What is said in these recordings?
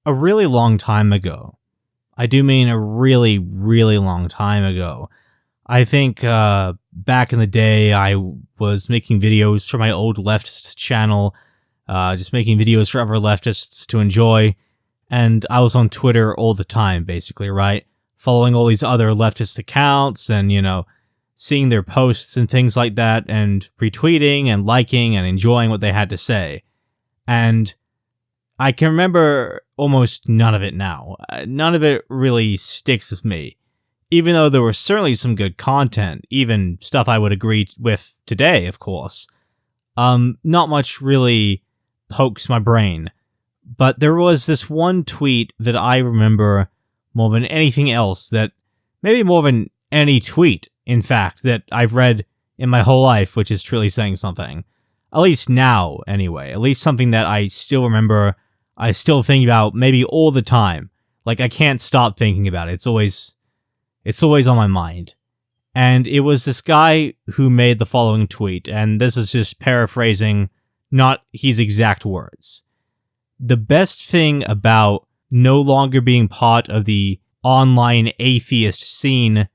A really long time ago. I do mean a really, really long time ago. I think back in the day, I was making videos for my old leftist channel, just making videos for other leftists to enjoy, and I was on Twitter all the time, basically, right? Following all these other leftist accounts and, seeing their posts and things like that, and retweeting and liking and enjoying what they had to say. And I can remember almost none of it now. None of it really sticks with me. Even though there was certainly some good content, even stuff I would agree with today, of course. Not much really pokes my brain. But there was this one tweet that I remember more than anything else, that maybe more than any tweet, in fact, that I've read in my whole life, which is truly saying something. At least now, anyway. At least something that I still remember, I still think about maybe all the time. Like, I can't stop thinking about it. It's always on my mind. And it was this guy who made the following tweet, and this is just paraphrasing, not his exact words. The best thing about no longer being part of the online atheist scene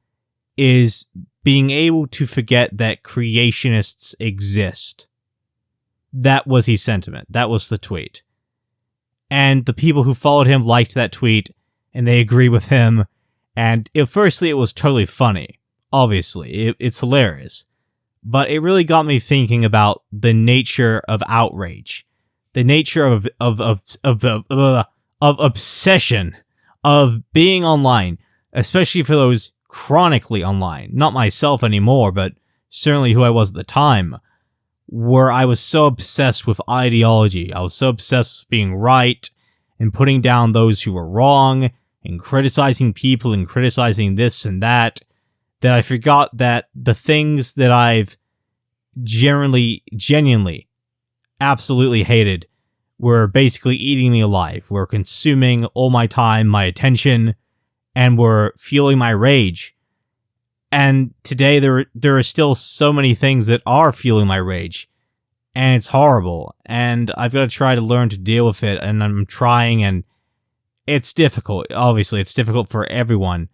is being able to forget that creationists exist. That was his sentiment. That was the tweet. And the people who followed him liked that tweet, and they agree with him. And firstly, it was totally funny. Obviously, it's hilarious. But it really got me thinking about the nature of outrage, the nature of obsession, of being online, especially for those chronically online. Not myself anymore, but certainly who I was at the time, where I was so obsessed with ideology. I was so obsessed with being right and putting down those who were wrong and criticizing people and criticizing this and that I forgot that the things that I've genuinely, absolutely hated were basically eating me alive, were consuming all my time, my attention, and were fueling my rage. And today there are still so many things that are fueling my rage, and it's horrible, and I've got to try to learn to deal with it, and I'm trying, and it's difficult. Obviously, it's difficult for everyone,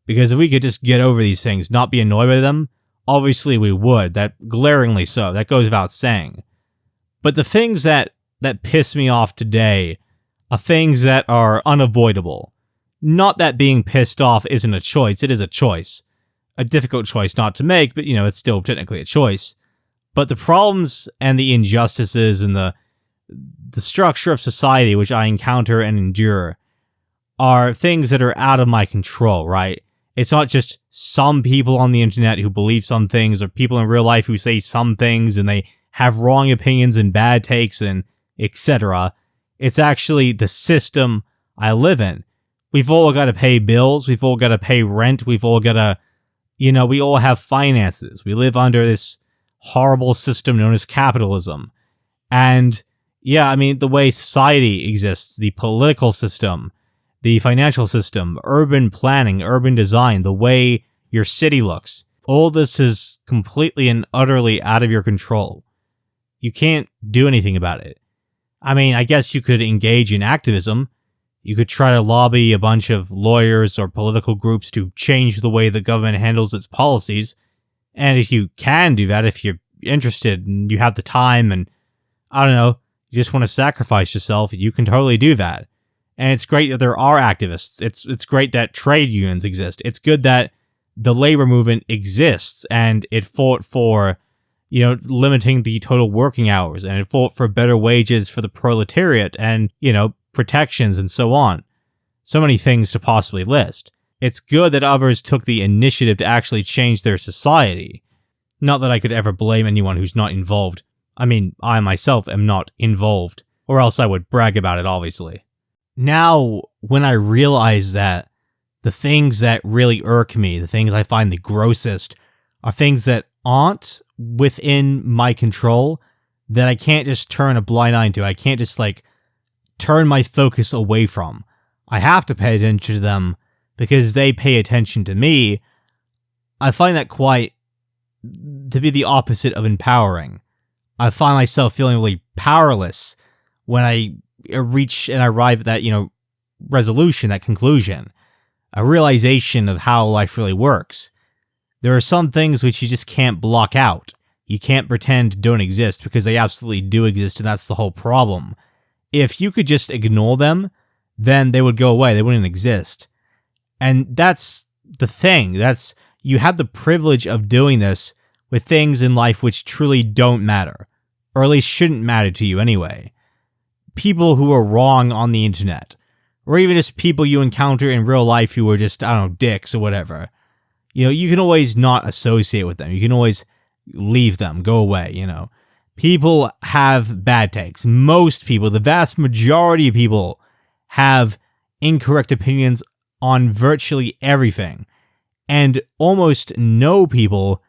because if we could just get over these things, not be annoyed by them, obviously we would, that glaringly so, that goes without saying. But the things that piss me off today are things that are unavoidable. Not that being pissed off isn't a choice, it is a choice. A difficult choice not to make, but it's still technically a choice. But the problems and the injustices and the structure of society which I encounter and endure are things that are out of my control, right? It's not just some people on the internet who believe some things, or people in real life who say some things and they have wrong opinions and bad takes and etc. It's actually the system I live in. We've all got to pay bills, we've all got to pay rent, we've all got to, we all have finances. We live under this horrible system known as capitalism. And yeah, the way society exists, the political system, the financial system, urban planning, urban design, the way your city looks, all this is completely and utterly out of your control. You can't do anything about it. I guess you could engage in activism. You could try to lobby a bunch of lawyers or political groups to change the way the government handles its policies. And if you can do that, if you're interested and you have the time and, I don't know, you just want to sacrifice yourself, you can totally do that. And it's great that there are activists. It's great that trade unions exist. It's good that the labor movement exists and it fought for, limiting the total working hours, and it fought for better wages for the proletariat and, protections and so on. So many things to possibly list. It's good that others took the initiative to actually change their society. Not that I could ever blame anyone who's not involved. I myself am not involved, or else I would brag about it, obviously. Now, when I realize that the things that really irk me, the things I find the grossest, are things that aren't within my control, that I can't just turn a blind eye to. I can't just, turn my focus away from. I have to pay attention to them because they pay attention to me. I find that quite to be the opposite of empowering. I find myself feeling really powerless when I reach and arrive at that, resolution, that conclusion, a realization of how life really works. There are some things which you just can't block out. You can't pretend don't exist because they absolutely do exist, and that's the whole problem. If you could just ignore them, then they would go away. They wouldn't exist. And that's the thing. You have the privilege of doing this with things in life which truly don't matter, or at least shouldn't matter to you anyway. People who are wrong on the internet, or even just people you encounter in real life who are just, I don't know, dicks or whatever. You can always not associate with them. You can always leave them, go away, People have bad takes. Most people, the vast majority of people, have incorrect opinions on virtually everything. And almost no people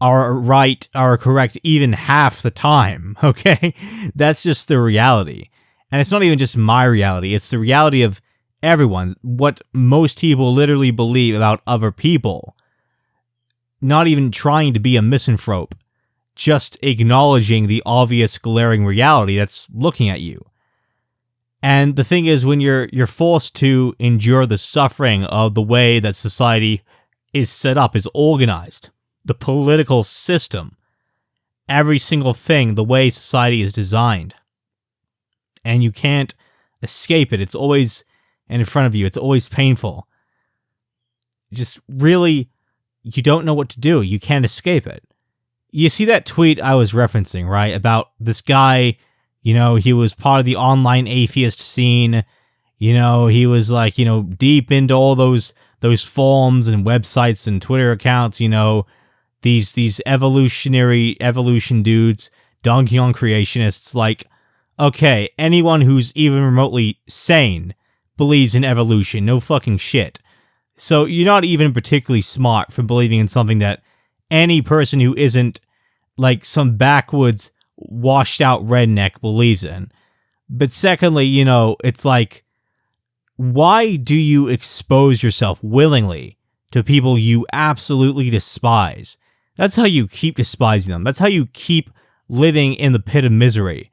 are correct even half the time, okay? That's just the reality. And it's not even just my reality, it's the reality of everyone, what most people literally believe about other people. Not even trying to be a misanthrope, just acknowledging the obvious glaring reality that's looking at you. And the thing is, when you're forced to endure the suffering of the way that society is set up, is organized, the political system, every single thing, the way society is designed, and you can't escape it. It's always in front of you. It's always painful. Just really, you don't know what to do. You can't escape it. You see that tweet I was referencing, right? About this guy, he was part of the online atheist scene. He was like, deep into all those forums and websites and Twitter accounts, these evolution dudes dunking on creationists. Like, okay, anyone who's even remotely sane believes in evolution. No fucking shit. So you're not even particularly smart for believing in something that any person who isn't like some backwoods, washed out redneck believes in. But secondly, it's like, why do you expose yourself willingly to people you absolutely despise? That's how you keep despising them. That's how you keep living in the pit of misery,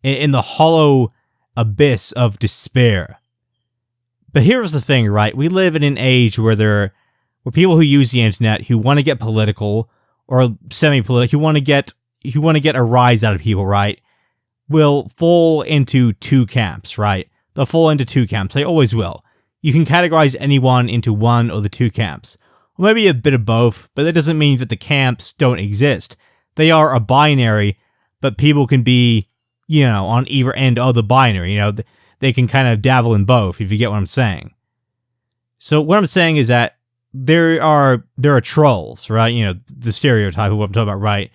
in the hollow abyss of despair. But here's the thing, right? We live in an age where people who use the internet, who want to get political or semi-political, who want to get a rise out of people, right, will fall into two camps, right? They'll fall into two camps. They always will. You can categorize anyone into one or the two camps. Or maybe a bit of both, but that doesn't mean that the camps don't exist. They are a binary, but people can be, on either end of the binary. They can kind of dabble in both, if you get what I'm saying. So what I'm saying is that there are trolls, right? The stereotype of what I'm talking about, right?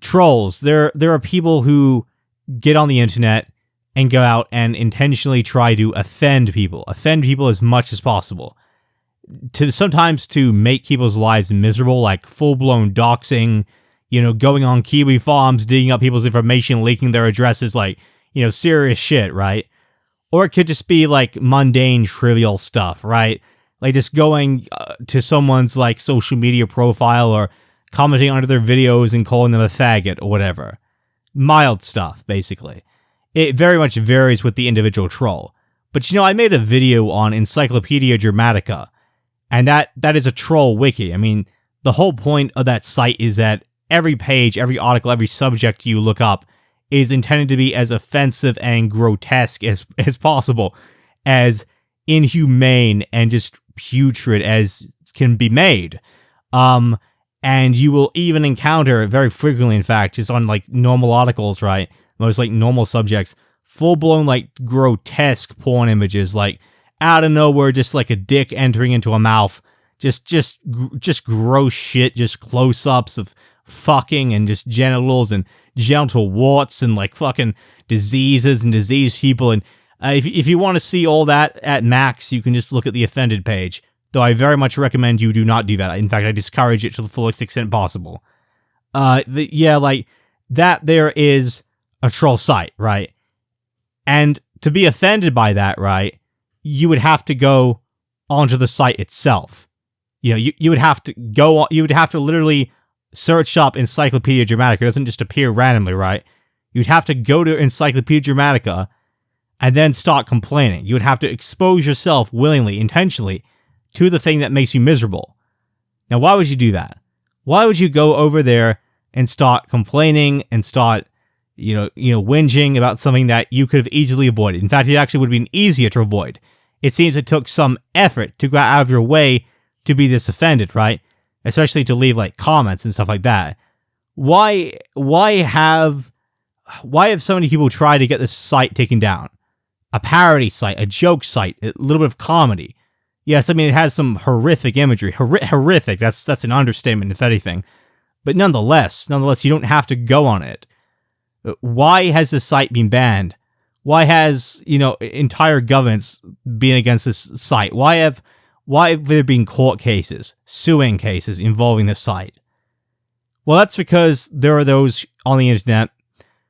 Trolls. There are people who get on the internet and go out and intentionally try to offend people as much as possible. Sometimes to make people's lives miserable, like full-blown doxing, going on kiwi farms, digging up people's information, leaking their addresses, like, serious shit, right? Or it could just be like mundane, trivial stuff, right? Like just going to someone's like social media profile or commenting under their videos and calling them a faggot or whatever. Mild stuff, basically. It very much varies with the individual troll. But I made a video on Encyclopedia Dramatica, and that is a troll wiki. I mean, the whole point of that site is that every page, every article, every subject you look up is intended to be as offensive and grotesque as possible, as inhumane and just putrid as can be made. And you will even encounter, very frequently in fact, just on like normal articles, right, most like normal subjects, full-blown like grotesque porn images, like out of nowhere, just like a dick entering into a mouth, just gross shit, just close-ups of fucking and just genitals and genital warts and like fucking diseases and diseased people. And if you want to see all that at max, you can just look at the offended page, though I very much recommend you do not do that. In fact, I discourage it to the fullest extent possible. Like that there is a troll site, right? And to be offended by that, right, you would have to go onto the site itself. You would have to go, you would have to literally search up Encyclopedia Dramatica. It doesn't just appear randomly, right? You'd have to go to Encyclopedia Dramatica and then start complaining. You would have to expose yourself willingly, intentionally, to the thing that makes you miserable. Now, why would you do that? Why would you go over there and start complaining and start, whinging about something that you could have easily avoided? In fact, it actually would have been easier to avoid. It seems it took some effort to go out of your way to be this offended, right? Especially to leave like comments and stuff like that. Why have so many people tried to get this site taken down? A parody site, a joke site, a little bit of comedy. Yes, I mean, it has some horrific imagery. Horrific, that's an understatement, if anything. But nonetheless, you don't have to go on it. Why has this site been banned? Why has, entire governments been against this site? Why have there been court cases, suing cases involving this site? Well, that's because there are those on the internet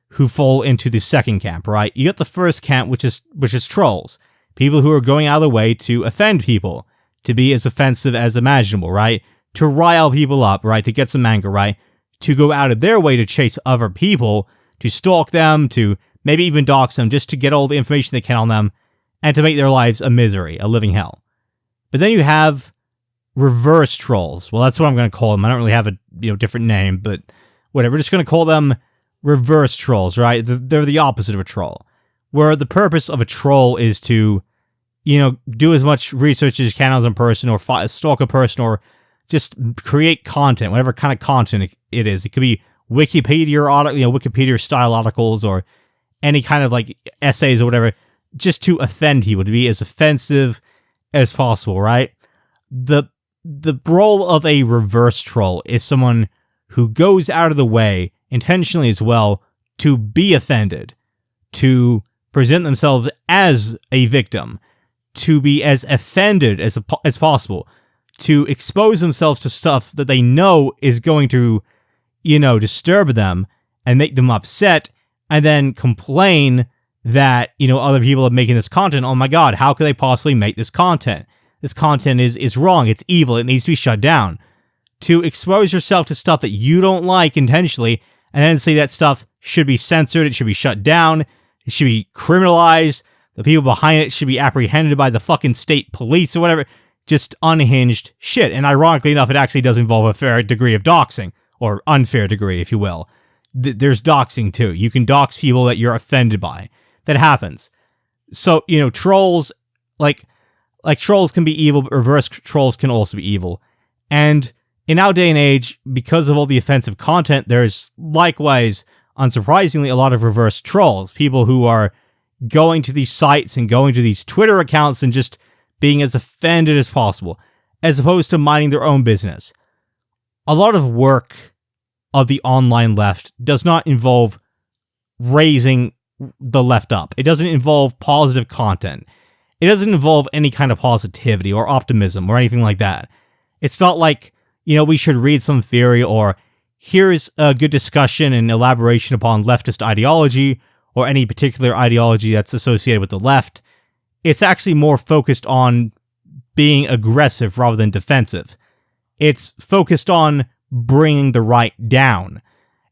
who fall into the second camp, right? You got the first camp, which is trolls. People who are going out of the way to offend people, to be as offensive as imaginable, right? To rile people up, right? To get some anger, right? To go out of their way to chase other people, to stalk them, to maybe even dox them, just to get all the information they can on them, and to make their lives a misery, a living hell. But then you have reverse trolls. Well, that's what I'm going to call them. I don't really have a different name, but whatever. We're just going to call them reverse trolls, right? They're the opposite of a troll. Where the purpose of a troll is to, do as much research as you can on a person, or stalk a person, or just create content, whatever kind of content it is. It could be Wikipedia style articles, or any kind of like essays or whatever, just to offend people, to be as offensive as possible, right? The role of a reverse troll is someone who goes out of the way, intentionally as well, to be offended, to present themselves as a victim, to be as offended as possible, to expose themselves to stuff that they know is going to, disturb them and make them upset, and then complain that, other people are making this content. Oh my god, how could they possibly make this content? This content is wrong, it's evil, it needs to be shut down. To expose yourself to stuff that you don't like intentionally, and then say that stuff should be censored, it should be shut down, it should be criminalized, the people behind it should be apprehended by the fucking state police or whatever. Just unhinged shit. And ironically enough, it actually does involve a fair degree of doxing, or unfair degree, if you will. There's doxing too. You can dox people that you're offended by. That happens. So, trolls, like trolls can be evil, but reverse trolls can also be evil. And in our day and age, because of all the offensive content, there's likewise, unsurprisingly, a lot of reverse trolls. People who are going to these sites and going to these Twitter accounts and just being as offended as possible, as opposed to minding their own business. A lot of work of the online left does not involve raising the left up. It doesn't involve positive content. It doesn't involve any kind of positivity or optimism or anything like that. It's not like, we should read some theory, or here's a good discussion and elaboration upon leftist ideology, or any particular ideology that's associated with the left. It's actually more focused on being aggressive rather than defensive. It's focused on bringing the right down.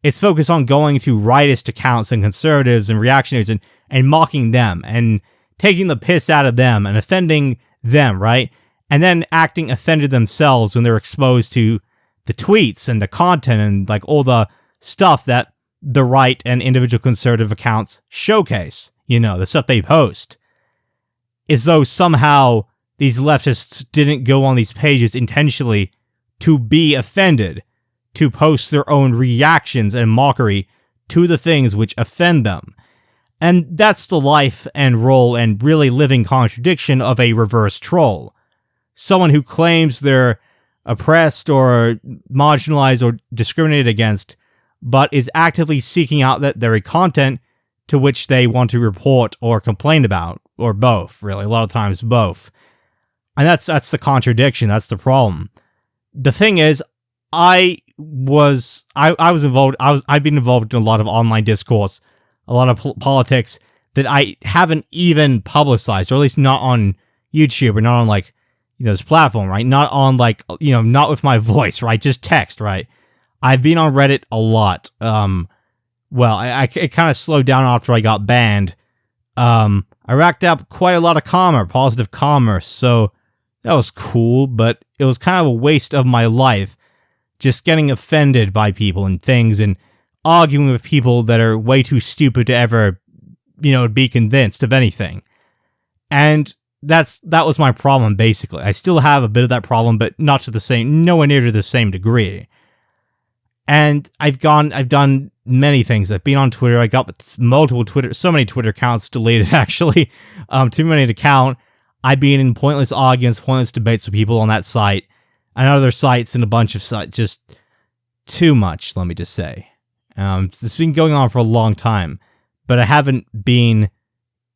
It's focused on going to rightist accounts and conservatives and reactionaries and mocking them and taking the piss out of them and offending them, right? And then acting offended themselves when they're exposed to the tweets and the content and like all the stuff that the right and individual conservative accounts showcase, the stuff they post. As though somehow these leftists didn't go on these pages intentionally to be offended, to post their own reactions and mockery to the things which offend them. And that's the life and role and really living contradiction of a reverse troll. Someone who claims they're oppressed or marginalized or discriminated against, but is actively seeking out that very content to which they want to report or complain about, or both, really, a lot of times both. And that's the contradiction, that's the problem. The thing is, I've been involved in a lot of online discourse, a lot of politics that I haven't even publicized, or at least not on YouTube, or not on this platform, right? Not on not with my voice, right? Just text, right? I've been on Reddit a lot. It kind of slowed down after I got banned. I I racked up quite a lot of karma, positive karma, so that was cool, but it was kind of a waste of my life just getting offended by people and things and arguing with people that are way too stupid to ever, be convinced of anything. And that was my problem, basically. I still have a bit of that problem, but nowhere near to the same degree. And I've done many things. I've been on Twitter. I got so many Twitter accounts deleted, actually. Too many to count. I've been in pointless arguments, pointless debates with people on that site, and other sites, and a bunch of sites. Just too much, let me just say. It's been going on for a long time, but I haven't been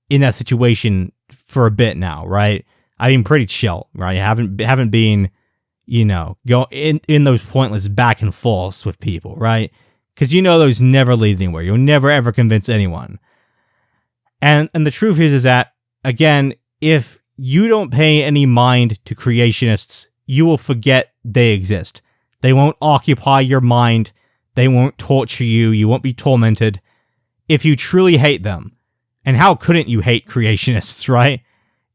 in that situation for a bit now, right? I've been pretty chill, right? I haven't been, go in those pointless back and forths with people, right? Because those never lead anywhere. You'll never ever convince anyone. And the truth is that, again, if you don't pay any mind to creationists, you will forget they exist. They won't occupy your mind. They won't torture you. You won't be tormented. If you truly hate them, and how couldn't you hate creationists, right?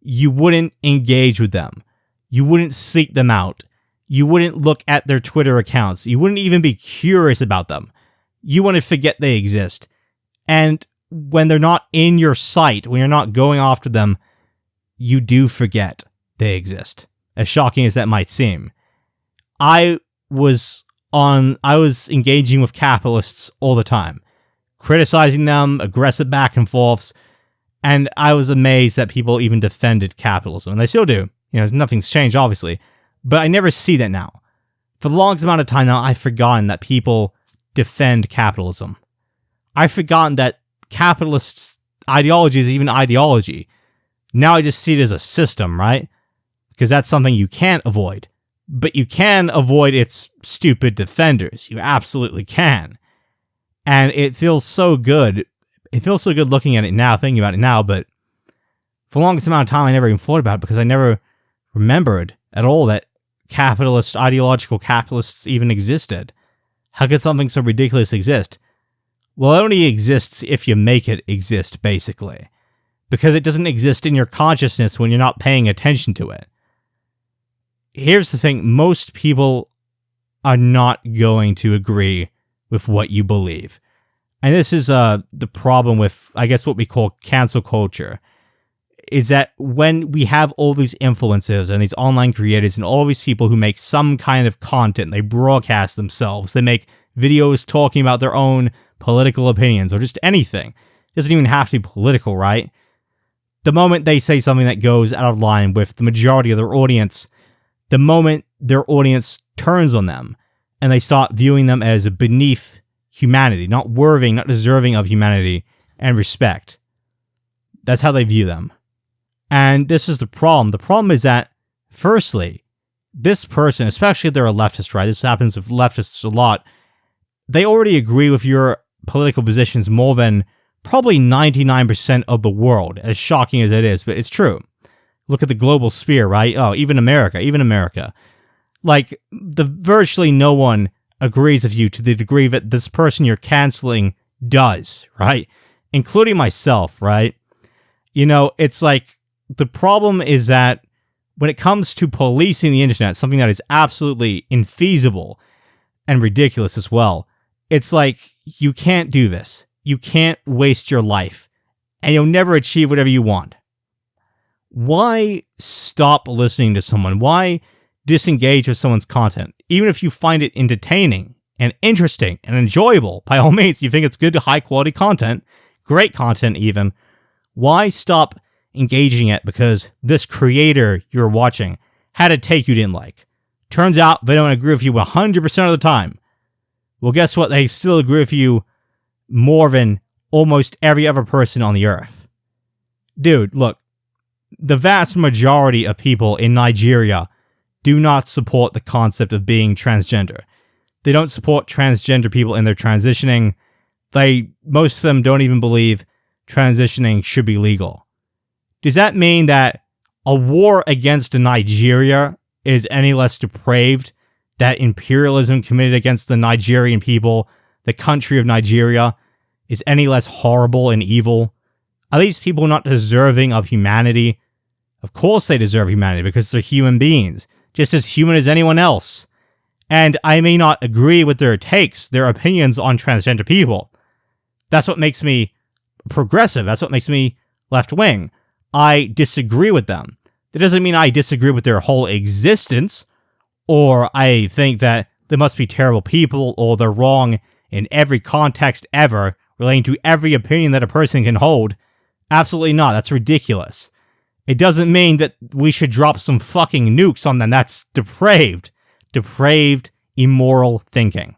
You wouldn't engage with them. You wouldn't seek them out. You wouldn't look at their Twitter accounts. You wouldn't even be curious about them. You want to forget they exist. And when they're not in your sight, when you're not going after them, you do forget they exist. As shocking as that might seem. I was engaging with capitalists all the time, criticizing them, aggressive back and forths, and I was amazed that people even defended capitalism, and they still do. Nothing's changed, obviously, but I never see that now. For the longest amount of time now, I've forgotten that people defend capitalism. I've forgotten that capitalist ideology is even ideology. Now I just see it as a system, right? Because that's something you can't avoid. But you can avoid its stupid defenders. You absolutely can. And it feels so good. It feels so good looking at it now, thinking about it now, but for the longest amount of time I never even thought about it because I never remembered at all that ideological capitalists even existed. How could something so ridiculous exist? Well, it only exists if you make it exist, basically. Because it doesn't exist in your consciousness when you're not paying attention to it. Here's the thing, most people are not going to agree with what you believe. And this is the problem with, I guess, what we call cancel culture, is that when we have all these influencers and these online creators and all these people who make some kind of content, they broadcast themselves, they make videos talking about their own political opinions or just anything. It doesn't even have to be political, right? The moment they say something that goes out of line with the majority of their audience, the moment their audience turns on them and they start viewing them as beneath humanity, not worthy, not deserving of humanity and respect. That's how they view them. And this is the problem. The problem is that, firstly, this person, especially if they're a leftist, right? This happens with leftists a lot. They already agree with your political positions more than probably 99% of the world, as shocking as it is, but it's true. Look at the global sphere, right? Oh, even America. Like, virtually no one agrees with you to the degree that this person you're canceling does, right? Including myself, right? It's like, the problem is that when it comes to policing the internet, something that is absolutely infeasible and ridiculous as well, it's like, you can't do this. You can't waste your life, and you'll never achieve whatever you want. Why stop listening to someone? Why disengage with someone's content? Even if you find it entertaining and interesting and enjoyable, by all means, you think it's good to high-quality content, great content even, why stop engaging it because this creator you're watching had a take you didn't like? Turns out they don't agree with you 100% of the time. Well, guess what? They still agree with you more than almost every other person on the earth. Dude, look, the vast majority of people in Nigeria do not support the concept of being transgender. They don't support transgender people in their transitioning. Most of them don't even believe transitioning should be legal. Does that mean that a war against Nigeria is any less depraved? That imperialism committed against the Nigerian people, the country of Nigeria, is any less horrible and evil? Are these people not deserving of humanity? Of course they deserve humanity because they're human beings, just as human as anyone else. And I may not agree with their takes, their opinions on transgender people. That's what makes me progressive. That's what makes me left-wing. I disagree with them. That doesn't mean I disagree with their whole existence, or I think that they must be terrible people, or they're wrong in every context ever, relating to every opinion that a person can hold. Absolutely not. That's ridiculous. It doesn't mean that we should drop some fucking nukes on them. That's depraved. Depraved, immoral thinking.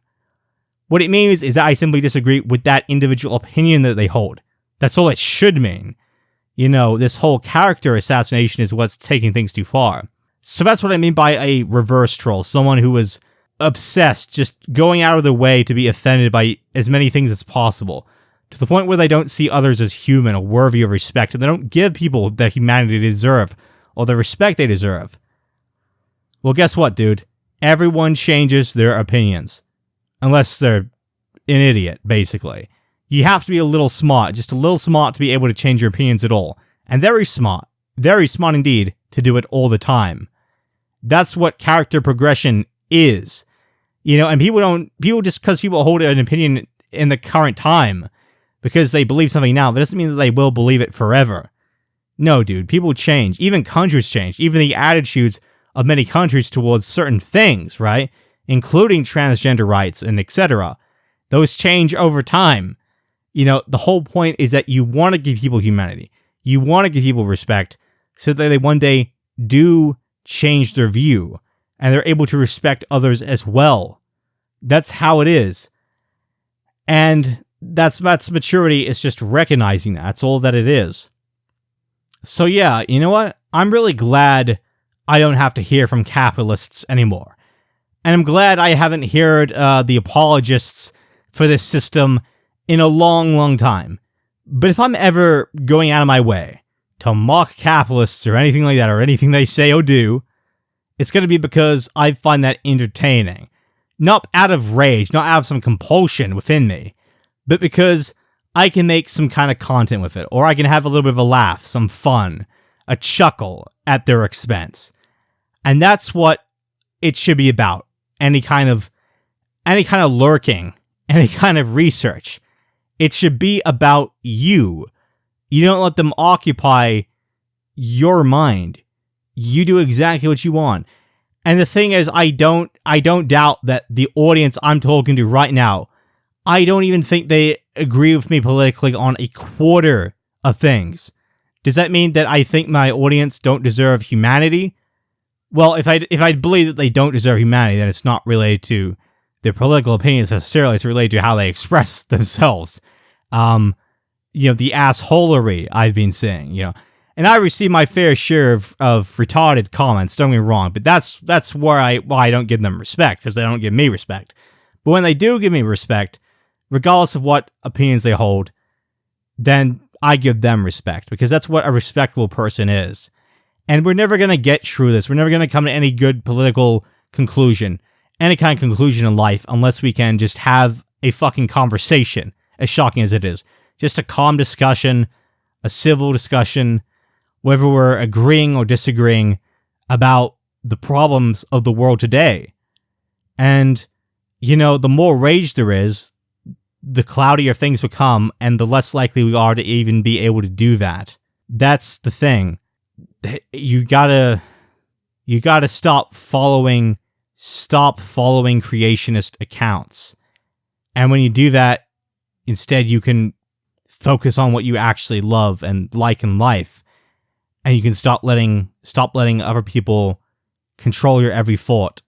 What it means is that I simply disagree with that individual opinion that they hold. That's all it should mean. You know, this whole character assassination is what's taking things too far. So that's what I mean by a reverse troll. Someone who is obsessed, just going out of their way to be offended by as many things as possible, to the point where they don't see others as human or worthy of respect, and they don't give people the humanity they deserve, or the respect they deserve. Well, guess what, dude? Everyone changes their opinions. Unless they're an idiot, basically. You have to be a little smart, just a little smart to be able to change your opinions at all. And very smart indeed, to do it all the time. That's what character progression is. You know, and people just because people hold an opinion in the current time, because they believe something now, that doesn't mean that they will believe it forever. No, dude, people change. Even countries change. Even the attitudes of many countries towards certain things, right? Including transgender rights and etc. Those change over time. You know, the whole point is that you want to give people humanity. You want to give people respect so that they one day do change their view and they're able to respect others as well. That's how it is. And that's maturity, is just recognizing that. That's all that it is. So yeah, you know what? I'm really glad I don't have to hear from capitalists anymore. And I'm glad I haven't heard the apologists for this system in a long, long time. But if I'm ever going out of my way to mock capitalists or anything like that, or anything they say or do, it's going to be because I find that entertaining. Not out of rage, not out of some compulsion within me, but because I can make some kind of content with it, or I can have a little bit of a laugh, some fun, a chuckle at their expense. And that's what it should be about. Any kind of lurking, any kind of research. It should be about you. You don't let them occupy your mind. You do exactly what you want. And the thing is, I don't doubt that the audience I'm talking to right now, I don't even think they agree with me politically on a quarter of things. Does that mean that I think my audience don't deserve humanity? Well, if I believe that they don't deserve humanity, then it's not related to their political opinions necessarily. It's related to how they express themselves. You know, the assholery I've been saying, you know. And I receive my fair share of retarded comments, don't get me wrong, but that's why I don't give them respect, because they don't give me respect. But when they do give me respect, regardless of what opinions they hold, then I give them respect, because that's what a respectable person is. And we're never going to get through this. We're never going to come to any good political conclusion, any kind of conclusion in life, unless we can just have a fucking conversation, as shocking as it is. Just a calm discussion, a civil discussion, whether we're agreeing or disagreeing about the problems of the world today. And, you know, the more rage there is, the cloudier things become, and the less likely we are to even be able to do that. That's the thing. You gotta stop following creationist accounts. And when you do that, instead you can focus on what you actually love and like in life. And you can stop letting other people control your every thought